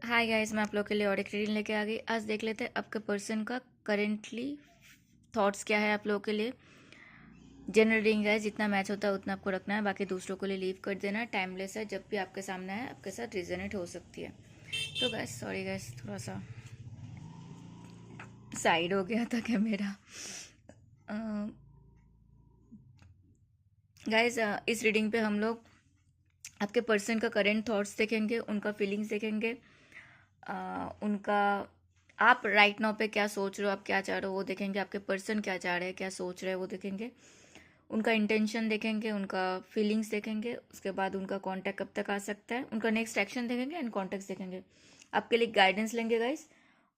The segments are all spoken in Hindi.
हाय गाइस, मैं आप लोग के लिए और एक रीडिंग लेके आ गई। आज देख लेते हैं आपके पर्सन का करेंटली थॉट्स क्या है आप लोगों के लिए। जनरल रीडिंग है, जितना मैच होता है उतना आपको रखना है, बाकी दूसरों को लिए लीव कर देना है। टाइमलेस है, जब भी आपके सामने है आपके साथ रिजनेट हो सकती है। तो गाइस सॉरी गाइस, थोड़ा सा साइड हो गया था क्या मेरा। गाइस इस रीडिंग पे हम लोग आपके पर्सन का करेंट थॉट्स देखेंगे, उनका फीलिंग्स देखेंगे, उनका आप राइट नाउ पे क्या सोच रहे हो, आप क्या चाह रहे हो वो देखेंगे। आपके पर्सन क्या चाह रहे हैं, क्या सोच रहे हैं वो देखेंगे। उनका इंटेंशन देखेंगे, उनका फीलिंग्स देखेंगे। उसके बाद उनका कांटेक्ट कब तक आ सकता है, उनका नेक्स्ट एक्शन देखेंगे एंड कॉन्टेक्ट देखेंगे। आपके लिए गाइडेंस लेंगे गाइस,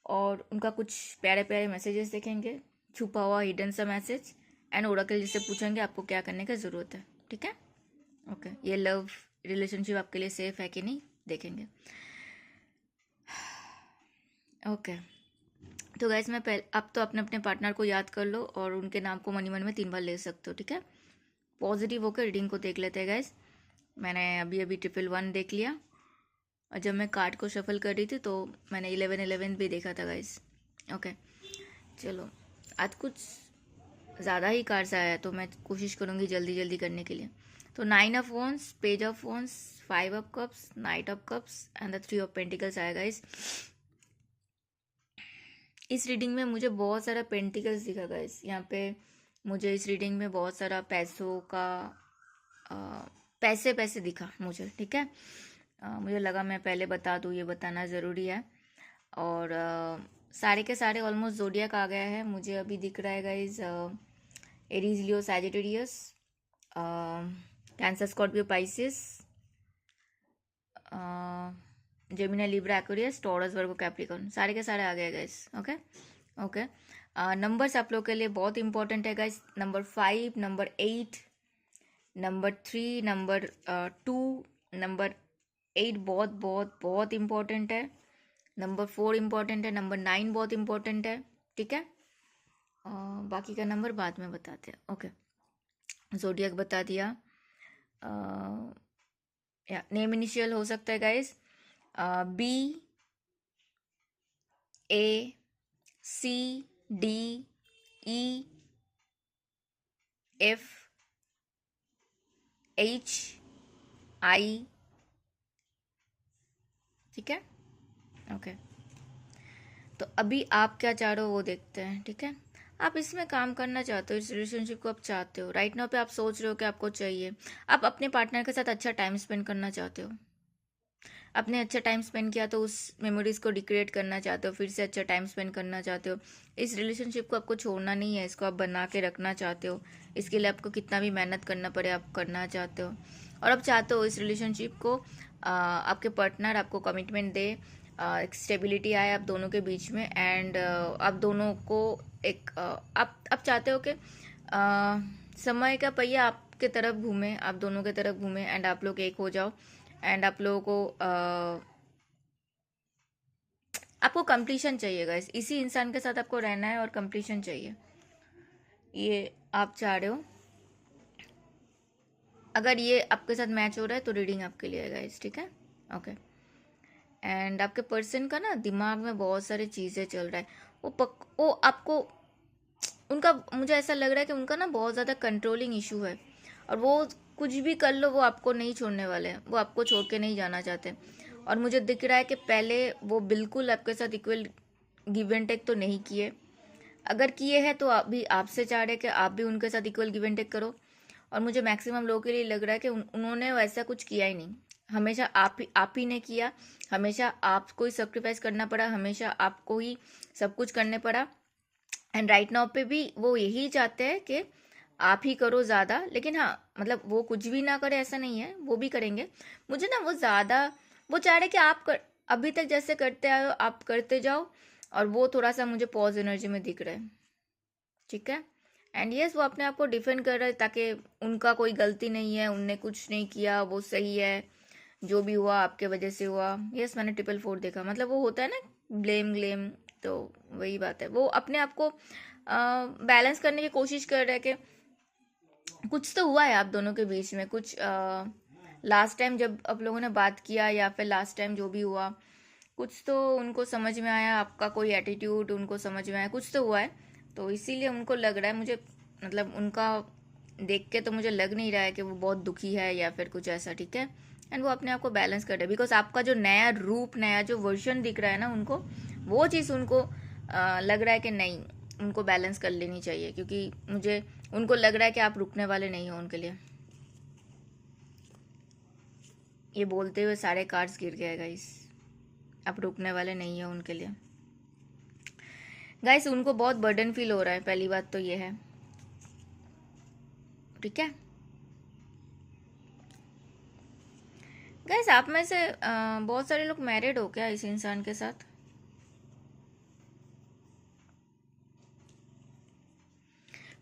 और उनका कुछ प्यारे प्यारे मैसेजेस देखेंगे, छुपा हुआ हिडन सा मैसेज। एंड ओरेकल जिससे पूछेंगे आपको क्या करने की ज़रूरत है। ठीक है, ओके। ये लव रिलेशनशिप आपके लिए सेफ है कि नहीं देखेंगे। ओके, तो गैस मैं पहले आप तो अपने अपने पार्टनर को याद कर लो और उनके नाम को मनी मन में 3 बार ले सकते हो। ठीक है, पॉजिटिव होकर रीडिंग को देख लेते हैं गैस। मैंने अभी अभी 111 देख लिया, और जब मैं कार्ड को शफल कर रही थी तो मैंने 1111 भी देखा था गैस। ओके, चलो आज कुछ ज़्यादा ही कार्ड्स आया है तो मैं कोशिश करूँगी जल्दी जल्दी करने के लिए। तो 9 of wands, page of wands, 5 of cups, night of cups and the 3 of pentacles आएगा इस रीडिंग में। मुझे बहुत सारा पेंटिकल्स दिखा गाइस यहाँ पे। मुझे इस रीडिंग में बहुत सारा पैसों का अ, पैसे पैसे दिखा मुझे। ठीक है, मुझे लगा मैं पहले बता दूँ, ये बताना ज़रूरी है। और सारे के सारे ऑलमोस्ट जोडियक आ गया है। मुझे अभी दिख रहा है guys Aries, Leo, Sagittarius, Cancer, Scorpio, Pisces, Gemini, Libra, Aquarius, Taurus, Virgo, Capricorn, सारे के सारे आ गए गाइस। ओके ओके, नंबर्स आप लोग के लिए बहुत इंपॉर्टेंट है guys. Number 5, number 8, number 3, number 2, number 8 बहुत बहुत बहुत इंपॉर्टेंट है। नंबर 4 इंपॉर्टेंट है, नंबर 9 बहुत इंपॉर्टेंट है। ठीक है, बाकी का नंबर बाद में बताते हैं। ओके, जोडियक बता दिया। या नेम इनिशियल हो सकता है गाइस, बी, ए, सी, डी, ई, एफ, एच, आई। ठीक है, ओके। तो अभी आप क्या चाह रहे हो वो देखते हैं। ठीक है, आप इसमें काम करना चाहते हो, इस रिलेशनशिप को आप चाहते हो। राइट नाउ पे आप सोच रहे हो कि आपको चाहिए, आप अपने पार्टनर के साथ अच्छा टाइम स्पेंड करना चाहते हो। आपने अच्छा टाइम स्पेंड किया तो उस मेमोरीज को रिक्रिएट करना चाहते हो, फिर से अच्छा टाइम स्पेंड करना चाहते हो। इस रिलेशनशिप को आपको छोड़ना नहीं है, इसको आप बना के रखना चाहते हो। इसके लिए आपको कितना भी मेहनत करना पड़े आप करना चाहते हो। और आप चाहते हो इस रिलेशनशिप को आपके पार्टनर आपको कमिटमेंट दे, एक स्टेबिलिटी आए आप दोनों के बीच में। एंड आप दोनों को एक आप चाहते हो कि समय का पहिया आपके तरफ घूमे, आप दोनों के तरफ घूमे, एंड आप लोग एक हो जाओ। एंड आप लोगों को आपको कंप्लीशन चाहिए गाइस, इसी इंसान के साथ आपको रहना है और कंप्लीशन चाहिए, ये आप चाह रहे हो। अगर ये आपके साथ मैच हो रहा है तो रीडिंग आपके लिए है गाइस। ठीक है, ओके। एंड आपके पर्सन का ना दिमाग में बहुत सारी चीज़ें चल रहा है। वो आपको उनका, मुझे ऐसा लग रहा है कि उनका ना बहुत ज़्यादा कंट्रोलिंग इशू है, और वो कुछ भी कर लो वो आपको नहीं छोड़ने वाले हैं, वो आपको छोड़ के नहीं जाना चाहते। और मुझे दिख रहा है कि पहले वो बिल्कुल आपके साथ इक्वल गिव एंड टेक तो नहीं किए। अगर किए हैं तो अभी आपसे चाह रहे हैं कि आप भी उनके साथ इक्वल गिव एंड टेक करो। और मुझे मैक्सिमम लोगों के लिए लग रहा है कि उन्होंने वैसा कुछ किया ही नहीं। हमेशा आप ही ने किया, हमेशा आपको ही सेक्रीफाइस करना पड़ा, हमेशा आपको ही सब कुछ करने पड़ा। एंड राइट नाउ पे भी वो यही चाहते हैं कि आप ही करो ज़्यादा। लेकिन हाँ, मतलब वो कुछ भी ना करे ऐसा नहीं है, वो भी करेंगे। मुझे ना वो ज़्यादा वो चाह रहे कि अभी तक जैसे करते आए हो आप करते जाओ, और वो थोड़ा सा मुझे पॉज एनर्जी में दिख रहा है। ठीक है, एंड यस वो अपने आप को डिफेंड कर रहे हैं ताकि उनका कोई गलती नहीं है, उनने कुछ नहीं किया, वो सही है, जो भी हुआ आपके वजह से हुआ। यस मैंने 444 देखा, मतलब वो होता है ना ब्लेम ग्लेम, तो वही बात है। वो अपने आप को बैलेंस करने की कोशिश कर रहे हैं कि कुछ तो हुआ है आप दोनों के बीच में, कुछ लास्ट टाइम जब आप लोगों ने बात किया या फिर लास्ट टाइम जो भी हुआ, कुछ तो उनको समझ में आया, आपका कोई एटीट्यूड उनको समझ में आया, कुछ तो हुआ है, तो इसीलिए उनको लग रहा है मुझे, मतलब उनका देख के तो मुझे लग नहीं रहा है कि वो बहुत दुखी है या फिर कुछ ऐसा, ठीक है। एंड वो अपने आप को बैलेंस कर रहे हैं, बिकॉज आपका जो नया रूप, नया जो वर्जन दिख रहा है ना उनको, वो चीज़ उनको लग रहा है कि नहीं, उनको बैलेंस कर लेनी चाहिए, क्योंकि मुझे उनको लग रहा है कि आप रुकने वाले नहीं हो उनके लिए। ये बोलते हुए सारे कार्ड्स गिर गए गाइस, आप रुकने वाले नहीं हो उनके लिए। गाइस उनको बहुत बर्डन फील हो रहा है, पहली बात तो ये है, ठीक है। गाइस आप में से बहुत सारे लोग मैरिड हो क्या इस इंसान के साथ?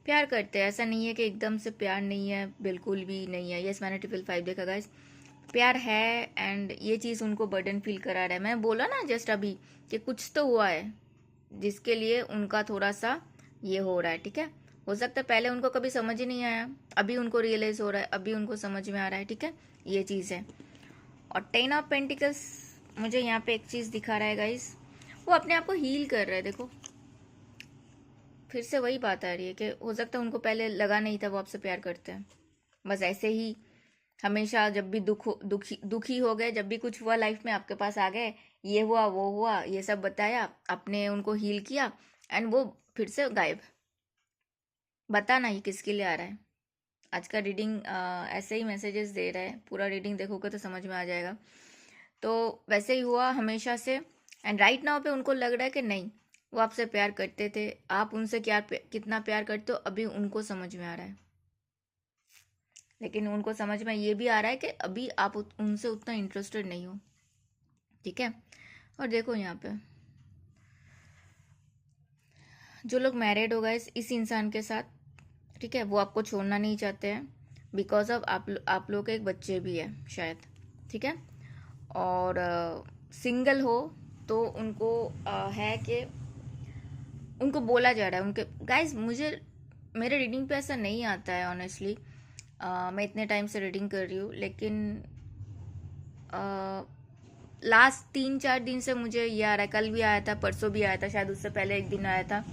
प्यार करते हैं, ऐसा नहीं है कि एकदम से प्यार नहीं है, बिल्कुल भी नहीं है। यस मैंने ट्रिपल 5 देखा गाइस, प्यार है। एंड ये चीज़ उनको बर्डन फील करा रहा है। मैं बोला ना जस्ट अभी कि कुछ तो हुआ है जिसके लिए उनका थोड़ा सा ये हो रहा है, ठीक है। हो सकता है पहले उनको कभी समझ ही नहीं आया, अभी उनको रियलाइज हो रहा है, अभी उनको समझ में आ रहा है, ठीक है, ये चीज़ है। और 10 ऑफ पेंटिकल्स मुझे यहाँ पे एक चीज़ दिखा रहा है गाइस, वो अपने आप को हील कर रहे हैं। देखो फिर से वही बात आ रही है कि हो सकता है उनको पहले लगा नहीं था वो आपसे प्यार करते हैं, बस ऐसे ही हमेशा जब भी दुखी हो गए, जब भी कुछ हुआ लाइफ में, आपके पास आ गए, ये हुआ वो हुआ, ये सब बताया, आपने उनको हील किया, एंड वो फिर से गायब। बताना ये किसके लिए आ रहा है। आज का रीडिंग ऐसे ही मैसेजेस दे रहा है, पूरा रीडिंग देखोगे तो समझ में आ जाएगा। तो वैसे ही हुआ हमेशा से, एंड राइट नाउ पे उनको लग रहा है कि नहीं, वो आपसे प्यार करते थे, आप उनसे क्या कितना प्यार करते हो अभी उनको समझ में आ रहा है। लेकिन उनको समझ में ये भी आ रहा है कि अभी आप उनसे उतना इंटरेस्टेड नहीं हो, ठीक है। और देखो यहाँ पे जो लोग मैरिड हो गए इस इंसान के साथ, ठीक है, वो आपको छोड़ना नहीं चाहते हैं, बिकॉज ऑफ आप लोग के एक बच्चे भी है शायद, ठीक है। और सिंगल हो तो उनको है कि उनको बोला जा रहा है उनके, गाइस मुझे मेरे रीडिंग पे ऐसा नहीं आता है ऑनेस्टली। मैं इतने टाइम से रीडिंग कर रही हूँ, लेकिन लास्ट 3-4 दिन से मुझे ये आ रहा है, कल भी आया था, परसों भी आया था, शायद उससे पहले एक दिन आया था,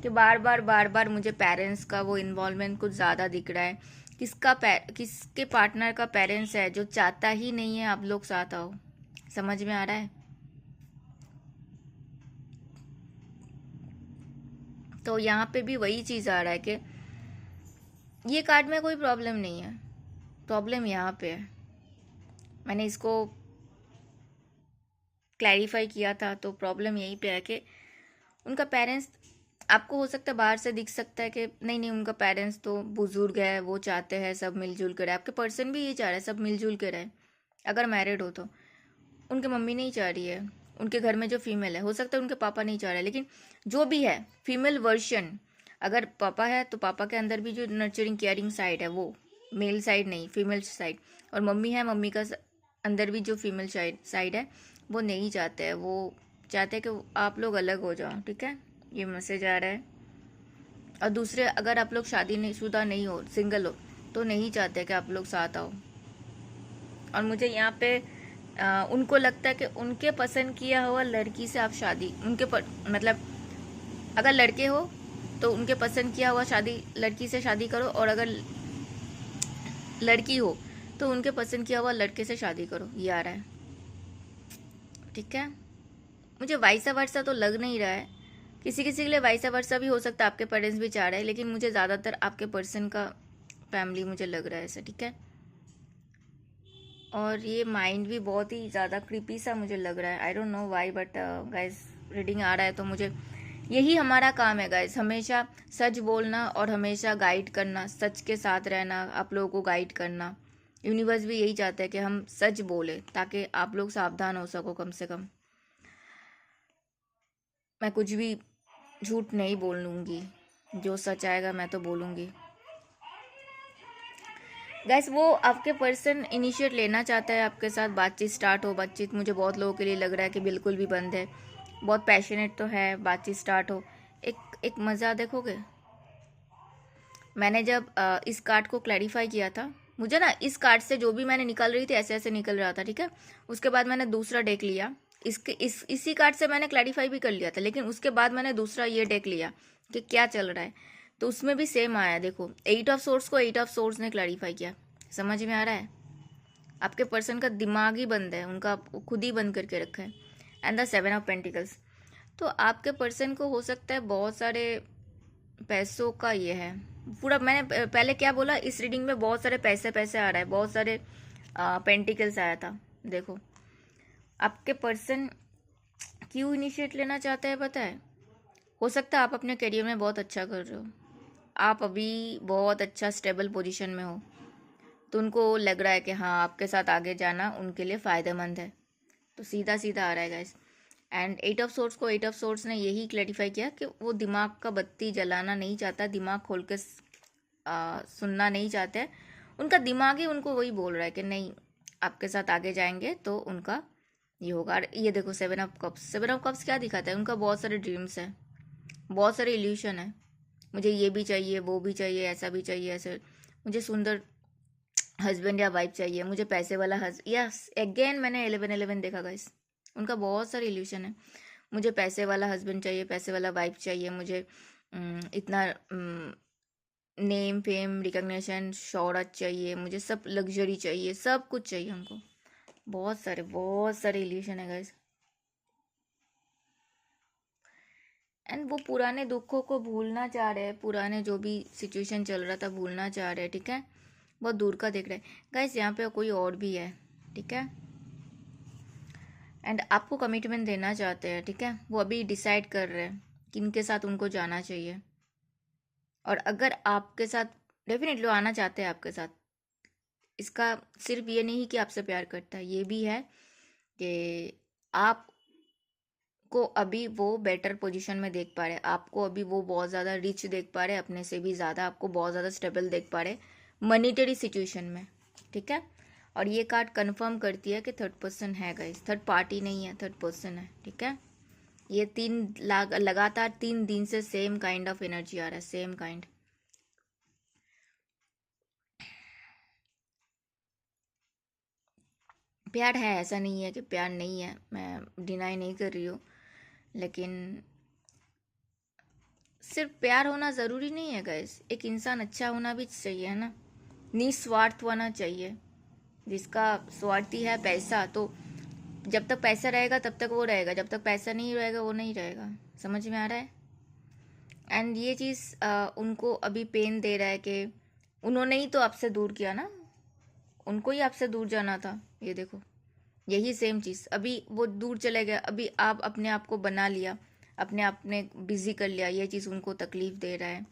कि बार बार मुझे पेरेंट्स का वो इन्वॉल्वमेंट कुछ ज़्यादा दिख रहा है। किसके पार्टनर का पेरेंट्स है जो चाहता ही नहीं है आप लोग साथ आओ, समझ में आ रहा है। तो यहाँ पे भी वही चीज़ आ रहा है कि ये कार्ड में कोई प्रॉब्लम नहीं है, प्रॉब्लम यहाँ पे है। मैंने इसको क्लैरिफाई किया था, तो प्रॉब्लम यहीं पे है कि उनका पेरेंट्स, आपको हो सकता है बाहर से दिख सकता है कि नहीं नहीं उनका पेरेंट्स तो बुजुर्ग है, वो चाहते हैं सब मिलजुल कर रहे, आपके पर्सन भी ये चाह रहे हैं सब मिलजुल कर रहे। अगर मैरिड हो तो उनकी मम्मी नहीं चाह रही है, उनके घर में जो फीमेल है, हो सकता है उनके पापा नहीं चाह रहे, लेकिन जो भी है फीमेल वर्जन, अगर पापा है तो पापा के अंदर भी जो नर्चरिंग केयरिंग साइड है वो मेल साइड नहीं फीमेल साइड, और मम्मी है, मम्मी का अंदर भी जो फीमेल साइड है वो नहीं चाहते हैं, वो चाहते हैं कि आप लोग अलग हो जाओ, ठीक है, ये मैसेज आ रहा है। और दूसरे, अगर आप लोग शादी नहीं शुदा नहीं हो, सिंगल हो, तो नहीं चाहते कि आप लोग साथ आओ। और मुझे यहाँ पे उनको लगता है कि उनके पसंद किया हुआ लड़की से आप शादी, मतलब अगर लड़के हो तो उनके पसंद किया हुआ लड़की से शादी करो, और अगर लड़की हो तो उनके पसंद किया हुआ लड़के से शादी करो, ये आ रहा है, ठीक है। मुझे वाइसा वर्सा तो लग नहीं रहा है, किसी किसी के लिए वाइसा वर्सा भी हो सकता है, आपके पेरेंट्स भी चाह रहे हैं, लेकिन मुझे ज़्यादातर आपके पर्सन का फैमिली मुझे लग रहा है ऐसा, ठीक है। और ये माइंड भी बहुत ही ज़्यादा क्रीपी सा मुझे लग रहा है, I don't know why, but guys reading आ रहा है तो मुझे यही हमारा काम है गाइस, हमेशा सच बोलना और हमेशा गाइड करना, सच के साथ रहना, आप लोगों को गाइड करना। यूनिवर्स भी यही चाहता है कि हम सच बोले ताकि आप लोग सावधान हो सको कम से कम। मैं कुछ भी झूठ नहीं बोलूँगी, जो सच आएगा मैं तो बोलूँगी। गैस वो आपके पर्सन इनिशिएट लेना चाहता है आपके साथ, बातचीत स्टार्ट हो, बातचीत मुझे बहुत लोगों के लिए लग रहा है कि बिल्कुल भी बंद है, बहुत पैशनेट तो है, बातचीत स्टार्ट हो। एक मज़ा देखोगे, मैंने जब इस कार्ड को क्लैरिफाई किया था, मुझे ना इस कार्ड से जो भी मैंने निकाल रही थी ऐसे ऐसे निकल रहा था, ठीक है। उसके बाद मैंने दूसरा डेक लिया, इसी कार्ड से मैंने क्लैरिफाई भी कर लिया था, लेकिन उसके बाद मैंने दूसरा ये डेक लिया कि क्या चल रहा है, तो उसमें भी सेम आया। देखो 8 ऑफ सोर्स को 8 ऑफ सोर्स ने क्लैरिफाई किया। समझ में आ रहा है? आपके पर्सन का दिमाग ही बंद है, उनका खुद ही बंद करके रखा है। And the 7 of pentacles. तो आपके पर्सन को हो सकता है बहुत सारे पैसों का ये है पूरा। मैंने पहले क्या बोला, इस रीडिंग में बहुत सारे पैसे पैसे आ रहा है, बहुत सारे पेंटिकल्स आया था। देखो आपके पर्सन क्यों इनिशिएट लेना चाहते हैं पता है? हो सकता है आप अपने करियर में बहुत अच्छा कर रहे हो, आप अभी बहुत अच्छा स्टेबल पोजीशन में हो, तो उनको लग रहा है कि हाँ आपके साथ आगे जाना उनके लिए फ़ायदेमंद है, तो सीधा सीधा आ रहा है गाइस। एंड 8 ऑफ सोर्स को 8 ऑफ सोर्स ने यही क्लैरिफाई किया कि वो दिमाग का बत्ती जलाना नहीं चाहता, दिमाग खोल के सुनना नहीं चाहते। उनका दिमाग ही उनको वही बोल रहा है कि नहीं आपके साथ आगे जाएंगे तो उनका ये होगा। और ये देखो 7 ऑफ कप्स, 7 ऑफ कप्स क्या दिखाता है? उनका बहुत सारे ड्रीम्स है, बहुत सारे इल्यूशन है। मुझे ये भी चाहिए, वो भी चाहिए, ऐसा भी चाहिए, ऐसे मुझे सुंदर हस्बैंड या वाइफ चाहिए, मुझे पैसे वाला यस अगेन मैंने 11 देखा गाइस। उनका बहुत सारे इल्यूशन है। मुझे पैसे वाला हस्बैंड चाहिए, पैसे वाला वाइफ चाहिए, मुझे इतना नेम फेम रिकग्निशन शोहरत चाहिए, मुझे सब लग्जरी चाहिए, सब कुछ चाहिए हमको। बहुत सारे इल्यूशन है गाइस। एंड वो पुराने दुखों को भूलना चाह रहे हैं, पुराने जो भी सिचुएशन चल रहा था भूलना चाह रहे हैं, ठीक है। बहुत दूर का देख रहे हैं गाइस, यहाँ पे कोई और भी है, ठीक है। एंड आपको कमिटमेंट देना चाहते हैं, ठीक है। वो अभी डिसाइड कर रहे हैं कि इनके साथ उनको जाना चाहिए, और अगर आपके साथ डेफिनेटली आना चाहते हैं आपके साथ। इसका सिर्फ ये नहीं कि आपसे प्यार करता है, ये भी है कि आप को अभी वो बेटर पोजीशन में देख पा रहे, आपको अभी वो बहुत ज़्यादा रिच देख पा रहे, अपने से भी ज़्यादा आपको बहुत ज़्यादा स्टेबल देख पा रहे मनीटरी सिचुएशन में, ठीक है। और ये कार्ड कंफर्म करती है कि थर्ड पर्सन है गाइस, थर्ड पार्टी नहीं है, थर्ड पर्सन है, ठीक है। ये लगातार 3 दिन से सेम काइंड ऑफ एनर्जी आ रहा है, सेम काइंड। प्यार है, ऐसा नहीं है कि प्यार नहीं है, मैं डिनाई नहीं कर रही हूँ, लेकिन सिर्फ प्यार होना ज़रूरी नहीं है गाइस, एक इंसान अच्छा होना भी चाहिए, है ना। निस्वार्थ होना चाहिए। जिसका स्वार्थी है पैसा, तो जब तक पैसा रहेगा तब तक वो रहेगा, जब तक पैसा नहीं रहेगा वो नहीं रहेगा। समझ में आ रहा है? एंड ये चीज़ उनको अभी पेन दे रहा है कि उन्होंने ही तो आपसे दूर किया ना, उनको ही आपसे दूर जाना था। ये देखो यही सेम चीज़, अभी वो दूर चले गए, अभी आप अपने आप को बना लिया, अपने आप ने बिजी कर लिया, ये चीज़ उनको तकलीफ दे रहा है।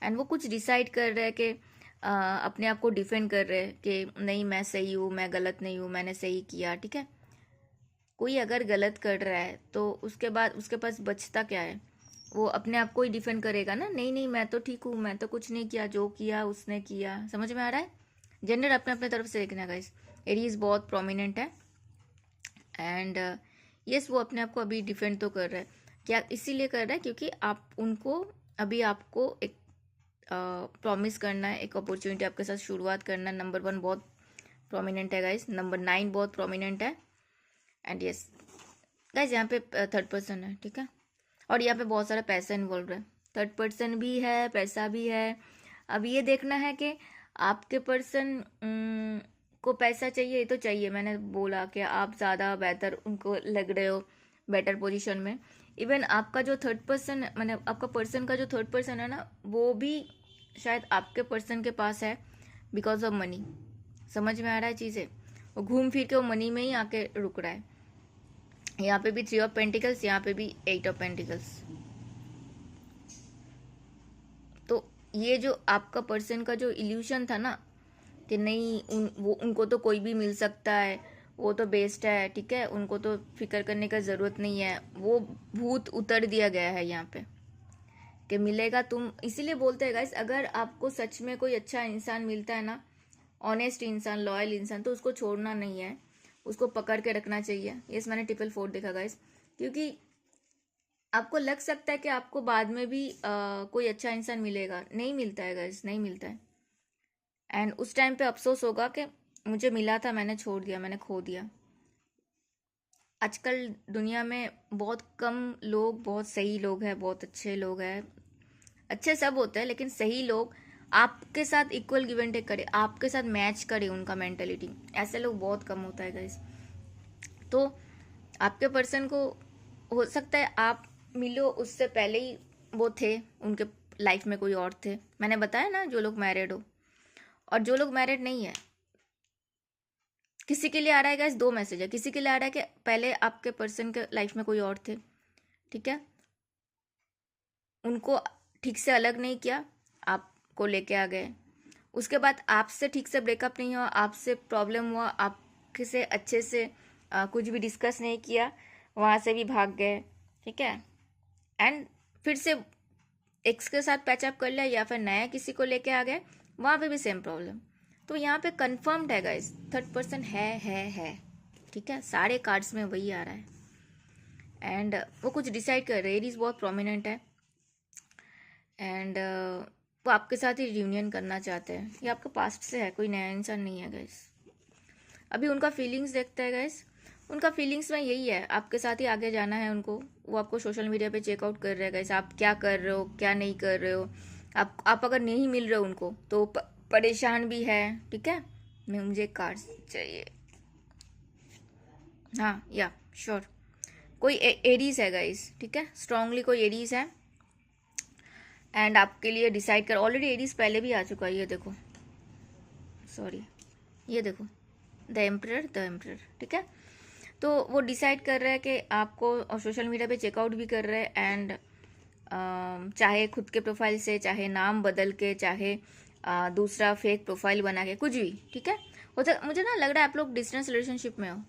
एंड वो कुछ डिसाइड कर रहे हैं कि अपने आप को डिफेंड कर रहे हैं कि नहीं मैं सही हूँ, मैं गलत नहीं हूँ, मैंने सही किया, ठीक है। कोई अगर गलत कर रहा है तो उसके बाद उसके पास बचता क्या है? वो अपने आप को ही डिफेंड करेगा ना, नहीं नहीं मैं तो ठीक हूँ, मैं तो कुछ नहीं किया, जो किया उसने किया। समझ में आ रहा है? जेंडर अपने अपने तरफ से देखना गाइस। एरीज बहुत प्रोमिनेंट है, एंड यस वो अपने आप को अभी डिफेंड तो कर रहा है। क्या इसीलिए कर रहा है क्योंकि आप उनको अभी आपको एक प्रॉमिस करना है, एक अपॉर्चुनिटी आपके साथ शुरुआत करना है। नंबर 1 बहुत प्रोमिनेंट है गाइस, नंबर 9 बहुत प्रोमिनेंट है, एंड यस गाइस यहाँ पे थर्ड पर्सन है, ठीक है। और यहाँ पे बहुत सारा पैसा इन्वॉल्व है, थर्ड पर्सन भी है, पैसा भी है। अब ये देखना है कि आपके पर्सन को पैसा चाहिए, ये तो चाहिए, मैंने बोला कि आप ज़्यादा बेहतर उनको लग रहे हो, बेटर पोजीशन में। इवन आपका जो थर्ड पर्सन, मैंने आपका पर्सन का जो थर्ड पर्सन है ना, वो भी शायद आपके पर्सन के पास है बिकॉज ऑफ मनी। समझ में आ रहा है चीज़ें? वो घूम फिर के वो मनी में ही आके रुक रहा है। यहाँ पे भी 3 ऑफ पेंटिकल्स, यहाँ पे भी 8 ऑफ पेंटिकल्स। तो ये जो आपका पर्सन का जो इल्यूशन था ना कि नहीं उनको तो कोई भी मिल सकता है, वो तो बेस्ट है, ठीक है, उनको तो फिक्र करने का ज़रूरत नहीं है, वो भूत उतर दिया गया है यहाँ पे कि मिलेगा तुम। इसीलिए बोलते हैं गाइस, अगर आपको सच में कोई अच्छा इंसान मिलता है ना, ऑनेस्ट इंसान, लॉयल इंसान, तो उसको छोड़ना नहीं है, उसको पकड़ के रखना चाहिए। यस मैंने 444 देखा गाइस, क्योंकि आपको लग सकता है कि आपको बाद में भी कोई अच्छा इंसान मिलेगा, नहीं मिलता है गाइस, नहीं मिलता है। एंड उस टाइम पे अफसोस होगा कि मुझे मिला था, मैंने छोड़ दिया, मैंने खो दिया। आजकल दुनिया में बहुत कम लोग बहुत सही लोग हैं, बहुत अच्छे लोग हैं। अच्छे सब होते हैं लेकिन सही लोग आपके साथ इक्वल गिव एंड टेक करे, आपके साथ मैच करे उनका मेंटेलिटी, ऐसे लोग बहुत कम होता है गाइस। तो आपके पर्सन को हो सकता है आप मिलो उससे पहले ही वो थे, उनके लाइफ में कोई और थे। मैंने बताया ना, जो लोग मैरिड हो और जो लोग मैरिड नहीं है, किसी के लिए आ रहा है गाइस, दो मैसेज है। किसी के लिए आ रहा है कि पहले आपके पर्सन के लाइफ में कोई और थे, ठीक है, उनको ठीक से अलग नहीं किया, आपको लेके आ गए। उसके बाद आपसे ठीक से ब्रेकअप नहीं हुआ, आपसे प्रॉब्लम हुआ, आपके से अच्छे से कुछ भी डिस्कस नहीं किया, वहाँ से भी भाग गए, ठीक है। एंड फिर से एक्स के साथ पैचअप कर लिया या फिर नया किसी को लेके आ गए, वहाँ पे भी सेम प्रॉब्लम। तो यहाँ पे कंफर्म्ड है गाइस, थर्ड पर्सन है, ठीक है, सारे कार्ड्स में वही आ रहा है। एंड वो कुछ डिसाइड कर रहे हैं, एरीज बहुत प्रोमिनेंट है। एंड वो आपके साथ ही रियूनियन करना चाहते हैं। ये आपका पास्ट से है, कोई नया इंसान नहीं है गाइस। अभी उनका फीलिंग्स देखते हैं गाइस, उनका फीलिंग्स में यही है, आपके साथ ही आगे जाना है उनको। वो आपको सोशल मीडिया पे चेकआउट कर रहे हैं गाइस, आप क्या कर रहे हो क्या नहीं कर रहे हो। आप अगर नहीं मिल रहे हो उनको तो परेशान भी है, ठीक है। मुझे कार्ड चाहिए, हाँ या श्योर। कोई एरीज है गाइस, ठीक है, स्ट्रांगली कोई एरीज है। एंड आपके लिए डिसाइड कर, ऑलरेडी एरीज पहले भी आ चुका है, ये देखो, सॉरी, ये देखो, द एम्परर, ठीक है। तो वो डिसाइड कर रहा है कि आपको, और सोशल मीडिया पे चेकआउट भी कर रहे हैं। एंड चाहे खुद के प्रोफाइल से, चाहे नाम बदल के, चाहे दूसरा फेक प्रोफाइल बना के, कुछ भी, ठीक है। मुझे ना लग रहा है आप लोग डिस्टेंस रिलेशनशिप में हो,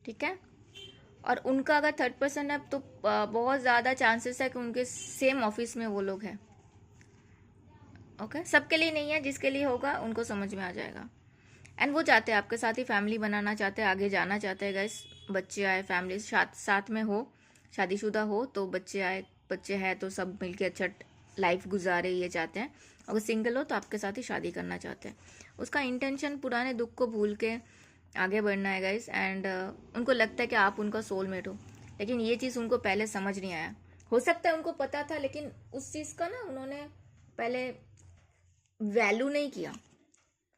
ठीक है। और उनका अगर थर्ड पर्सन है तो बहुत ज़्यादा चांसेस है कि उनके सेम ऑफिस में वो लोग हैं, ओके। सबके लिए नहीं है, जिसके लिए होगा उनको समझ में आ जाएगा। एंड वो चाहते हैं आपके साथ ही फैमिली बनाना चाहते हैं, आगे जाना चाहते हैं गाइस। बच्चे आए, फैमिली साथ में हो, शादीशुदा हो तो बच्चे आए, बच्चे हैं तो सब मिलके अच्छा लाइफ गुजारे, ये चाहते हैं। अगर सिंगल हो तो आपके साथ ही शादी करना चाहते हैं। उसका इंटेंशन पुराने दुख को भूल के आगे बढ़ना है गाइस। एंड उनको लगता है कि आप उनका सोलमेट हो, लेकिन ये चीज़ उनको पहले समझ नहीं आया। हो सकता है उनको पता था, लेकिन उस चीज़ का ना उन्होंने पहले वैल्यू नहीं किया।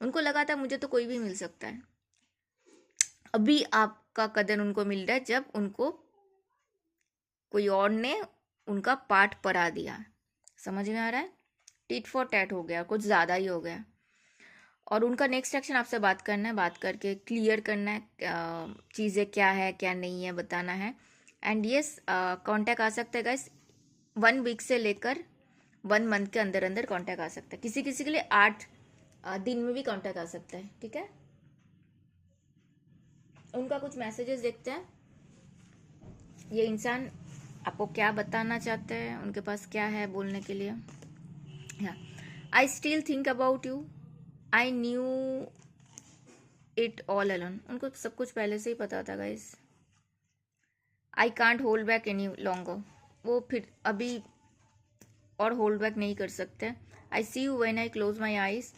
उनको लगा था मुझे तो कोई भी मिल सकता है। अभी आपका कदर उनको मिल रहा है जब उनको कोई और ने उनका पाठ पढ़ा दिया। समझ में आ रहा है, टिट फॉर टैट हो गया, कुछ ज़्यादा ही हो गया। और उनका नेक्स्ट एक्शन आपसे बात करना है, बात करके क्लियर करना है, चीज़ें क्या है क्या नहीं है बताना है। एंड यस, कांटेक्ट आ सकता है गाइस, 1 वीक से लेकर 1 मंथ के अंदर अंदर कांटेक्ट आ सकता है। किसी किसी के लिए 8 दिन में भी कांटेक्ट आ सकता है, ठीक है। उनका कुछ मैसेजेस देखते हैं, ये इंसान आपको क्या बताना चाहते हैं, उनके पास क्या है बोलने के लिए। I still think about you, I knew it all alone. उनको सब कुछ पहले से ही पता था guys. I can't hold back any longer, वो फिर अभी और होल्ड बैक नहीं कर सकते। I see you when I close my eyes,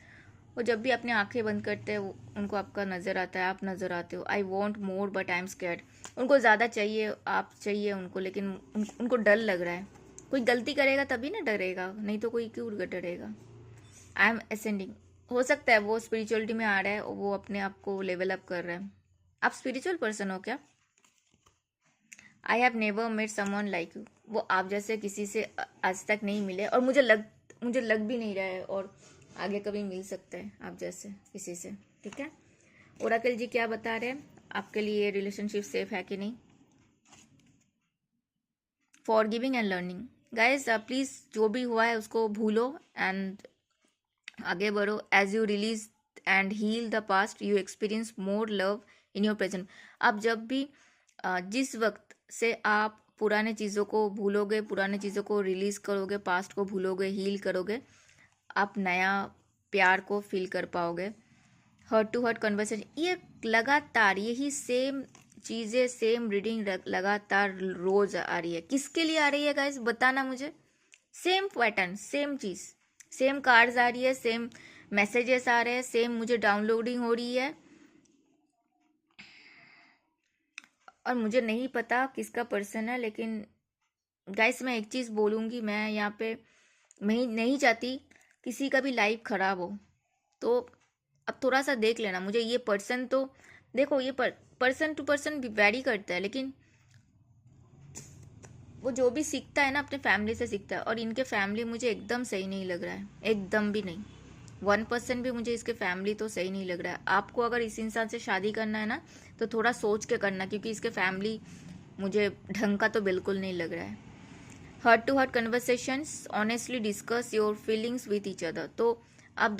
वो जब भी अपने आंखें बंद करते हैं उनको आपका नज़र आता है, आप नज़र आते हो। I want more but I am scared, उनको ज़्यादा चाहिए, आप चाहिए उनको, लेकिन उनको डर लग रहा है। कोई गलती करेगा तभी ना डरेगा, नहीं तो कोई क्यों डरेगा। आई एम असेंडिंग, हो सकता है वो स्पिरिचुअलिटी में आ रहा है, वो अपने आप को लेवल अप कर रहा है। आप स्पिरिचुअल पर्सन हो क्या? I have never met someone like you, वो आप जैसे किसी से आज तक नहीं मिले, और मुझे लग भी नहीं रहा है, और आगे कभी मिल सकता है आप जैसे किसी से, ठीक है। ओराकल जी क्या बता रहे हैं आपके लिए, रिलेशनशिप सेफ है कि नहीं? Forgiving and learning guys, please जो भी हुआ है उसको भूलो एंड आगे बढ़ो। As you release and heal the past, you experience more love in your present. आप जब भी जिस वक्त से आप पुराने चीज़ों को भूलोगे, पुराने चीज़ों को रिलीज करोगे, पास्ट को भूलोगे, हील करोगे, आप नया प्यार को फील कर पाओगे। हर्ट टू हर्ट कन्वर्सेशन, ये लगातार यही सेम चीज़ें, सेम रीडिंग लगातार रोज आ रही है। किसके लिए आ रही है गाइस, बताना मुझे। सेम पैटर्न, सेम चीज़, सेम कार्ड्स आ रही है, सेम मैसेजेस आ रहे हैं, सेम मुझे डाउनलोडिंग हो रही है। और मुझे नहीं पता किसका पर्सन है, लेकिन गाइस मैं एक चीज़ बोलूँगी, मैं यहाँ पे मैं नहीं चाहती किसी का भी लाइफ खराब हो। तो अब थोड़ा सा देख लेना। मुझे ये पर्सन तो देखो, ये पर्सन टू पर्सन वैरी करता है, लेकिन वो जो भी सीखता है ना अपने फैमिली से सीखता है, और इनके फैमिली मुझे एकदम सही नहीं लग रहा है, एकदम भी नहीं। 1% भी मुझे इसके फैमिली तो सही नहीं लग रहा है। आपको अगर इस इंसान से शादी करना है ना, तो थोड़ा सोच के करना, क्योंकि इसके फैमिली मुझे ढंग का तो बिल्कुल नहीं लग रहा है। Heart to heart conversations, honestly discuss your feelings with each other. तो आप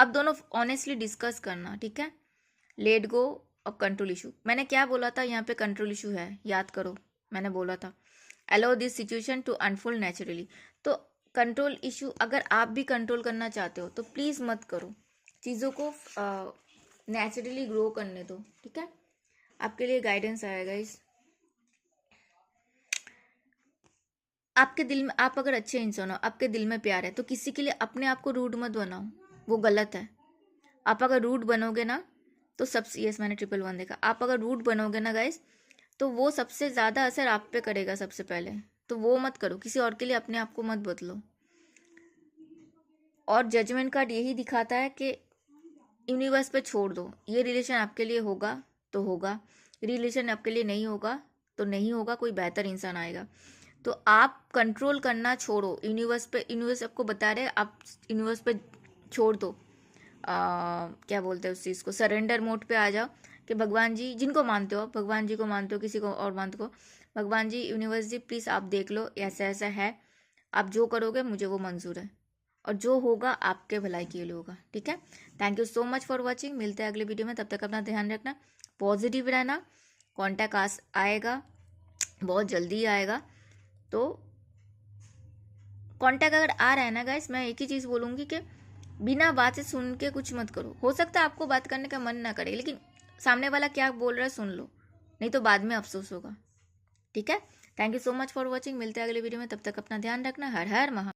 दोनों ऑनेस्टली डिस्कस करना, ठीक है। Let go of control issue. मैंने क्या बोला था यहाँ पे? कंट्रोल इशू है, याद करो, मैंने बोला था allow this situation to unfold naturally. तो कंट्रोल इशू, अगर आप भी कंट्रोल करना चाहते हो तो प्लीज़ मत करो, चीज़ों को नेचुरली ग्रो करने दो, ठीक है। आपके लिए गाइडेंस आएगा इस आपके दिल में, आप अगर अच्छे इंसान हो, आपके दिल में प्यार है, तो किसी के लिए अपने आप को रूड मत बनाओ, वो गलत है। आप अगर रूड बनोगे ना, तो सबसे, यस मैंने 111 देखा, आप अगर रूड बनोगे ना गाइस, तो वो सबसे ज़्यादा असर आप पे करेगा सबसे पहले। तो वो मत करो, किसी और के लिए अपने आप को मत बदलो। और जजमेंट कार्ड यही दिखाता है कि यूनिवर्स पे छोड़ दो, ये रिलेशन आपके लिए होगा तो होगा, रिलेशन आपके लिए नहीं होगा तो नहीं होगा, कोई बेहतर इंसान आएगा। तो आप कंट्रोल करना छोड़ो यूनिवर्स पे। यूनिवर्स आपको बता रहे, आप यूनिवर्स पे छोड़ दो, क्या बोलते हैं उस चीज़ को, सरेंडर मोड पे आ जाओ कि भगवान जी, जिनको मानते हो, भगवान जी को मानते हो, किसी को और मानते हो, भगवान जी, यूनिवर्स जी, प्लीज़ आप देख लो, ऐसा ऐसा है, आप जो करोगे मुझे वो मंजूर है, और जो होगा आपके भलाई के लिए होगा, ठीक है। Thank you so much for watching. मिलते हैं अगले वीडियो में, तब तक अपना ध्यान रखना, पॉजिटिव रहना। कॉन्टैक्ट आएगा, बहुत जल्दी आएगा। तो कॉन्टैक्ट अगर आ रहा है ना गाइस, मैं एक ही चीज़ बोलूँगी कि बिना बात से सुन के कुछ मत करो। हो सकता है आपको बात करने का मन ना करे, लेकिन सामने वाला क्या बोल रहा है सुन लो, नहीं तो बाद में अफसोस होगा, ठीक है। Thank you so much for watching. मिलते हैं अगले वीडियो में, तब तक अपना ध्यान रखना। हर हर महा